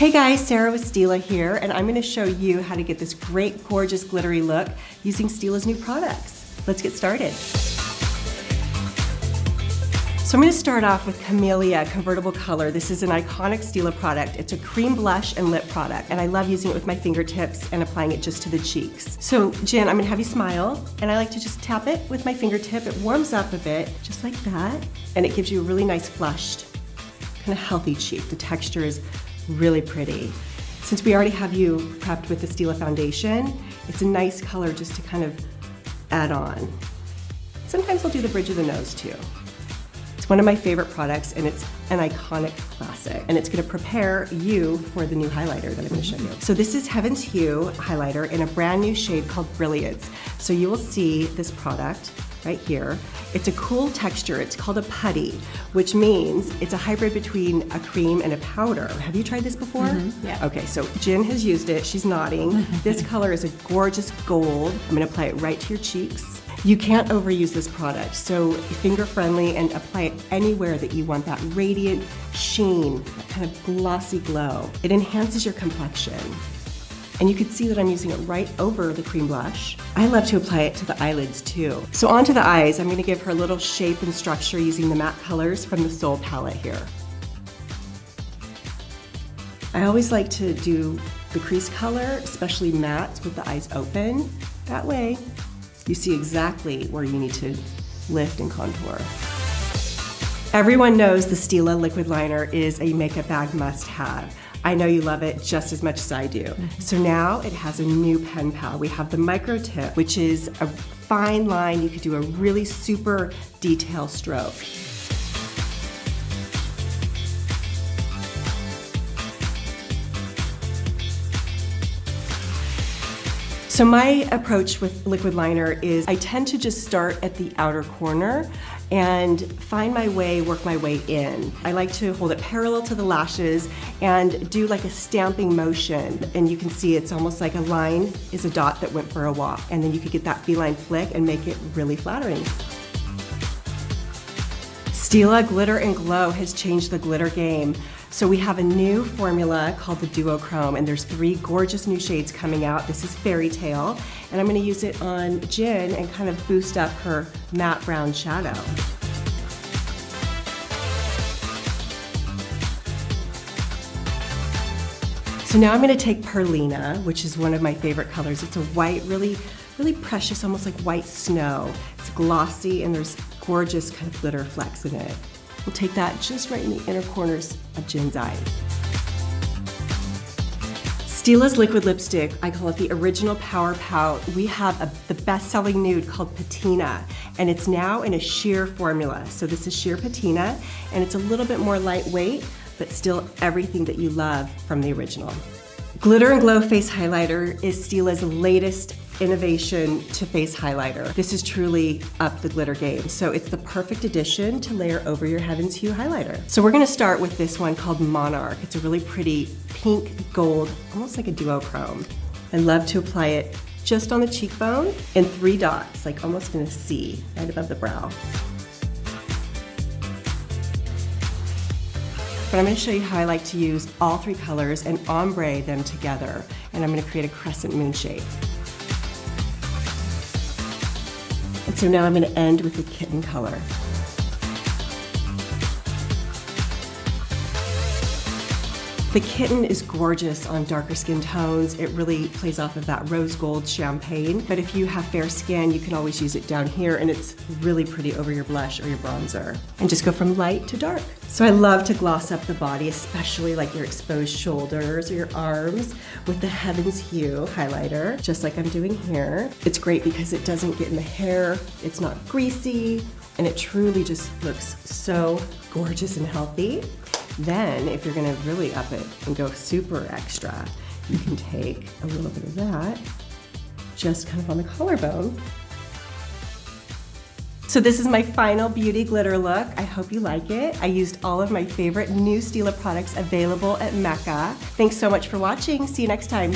Hey guys, Sarah with Stila here, and I'm going to show you how to get this great, gorgeous, glittery look using Stila's new products. Let's get started. So I'm going to start off with Camellia Convertible Colour. This is an iconic Stila product. It's a cream blush and lip product, and I love using it with my fingertips and applying it just to the cheeks. So Jen, I'm going to have you smile, and I like to just tap it with my fingertip. It warms up a bit, just like that, and it gives you a really nice flushed, kind of healthy cheek. The texture is really pretty. Since we already have you prepped with the Stila foundation, it's a nice color just to kind of add on. Sometimes I'll do the bridge of the nose too. It's one of my favorite products, and it's an iconic classic, and it's gonna prepare you for the new highlighter that I'm gonna show you. So this is Heaven's Hue highlighter in a brand new shade called Brilliance. So you will see this product right here. It's a cool texture. It's called a putty, which means it's a hybrid between a cream and a powder. Have you tried this before? Yeah. Okay, so Jen has used it. She's nodding. This color is a gorgeous gold. I'm gonna apply it right to your cheeks. You can't overuse this product, so finger friendly and apply it anywhere that you want that radiant sheen, that kind of glossy glow. It enhances your complexion. And you can see that I'm using it right over the cream blush. I love to apply it to the eyelids too. So onto the eyes, I'm gonna give her a little shape and structure using the matte colors from the Soul palette here. I always like to do the crease color, especially mattes with the eyes open. That way, you see exactly where you need to lift and contour. Everyone knows the Stila liquid liner is a makeup bag must-have. I know you love it just as much as I do. So now it has a new pen pal. We have the micro tip, which is a fine line. You could do a really super detailed stroke. So my approach with liquid liner is I tend to just start at the outer corner and find my way, work my way in. I like to hold it parallel to the lashes and do like a stamping motion. And you can see it's almost like a line is a dot that went for a walk. And then you could get that feline flick and make it really flattering. Stila Glitter and Glow has changed the glitter game. So we have a new formula called the Duochrome, and there's 3 gorgeous new shades coming out. This is Fairy Tale, and I'm gonna use it on Jen and kind of boost up her matte brown shadow. So now I'm gonna take Perlina, which is one of my favorite colors. It's a white, really precious, almost like white snow. It's glossy, and there's gorgeous kind of glitter flecks in it. We'll take that just right in the inner corners of Jen's eyes. Stila's liquid lipstick, I call it the original Power Pout. We have the best-selling nude called PATINA, and it's now in a sheer formula. So this is sheer PATINA, and it's a little bit more lightweight, but still everything that you love from the original. Glitter and Glow Face Highlighter is Stila's latest innovation to face highlighter. This is truly up the glitter game. So it's the perfect addition to layer over your Heaven's Hue highlighter. So we're gonna start with this one called Monarch. It's a really pretty pink gold, almost like a duochrome. I love to apply it just on the cheekbone in 3 dots, like almost in a C, right above the brow. But I'm gonna show you how I like to use all 3 colors and ombre them together. And I'm gonna create a crescent moon shape. And so now I'm going to end with the kitten color. The kitten is gorgeous on darker skin tones. It really plays off of that rose gold champagne. But if you have fair skin, you can always use it down here, and it's really pretty over your blush or your bronzer. And just go from light to dark. So I love to gloss up the body, especially like your exposed shoulders or your arms, with the Heaven's Hue highlighter, just like I'm doing here. It's great because it doesn't get in the hair, it's not greasy, and it truly just looks so gorgeous and healthy. Then, if you're gonna really up it and go super extra, you can take a little bit of that, just kind of on the collarbone. So this is my final beauty glitter look. I hope you like it. I used all of my favorite new Stila products available at Mecca. Thanks so much for watching. See you next time.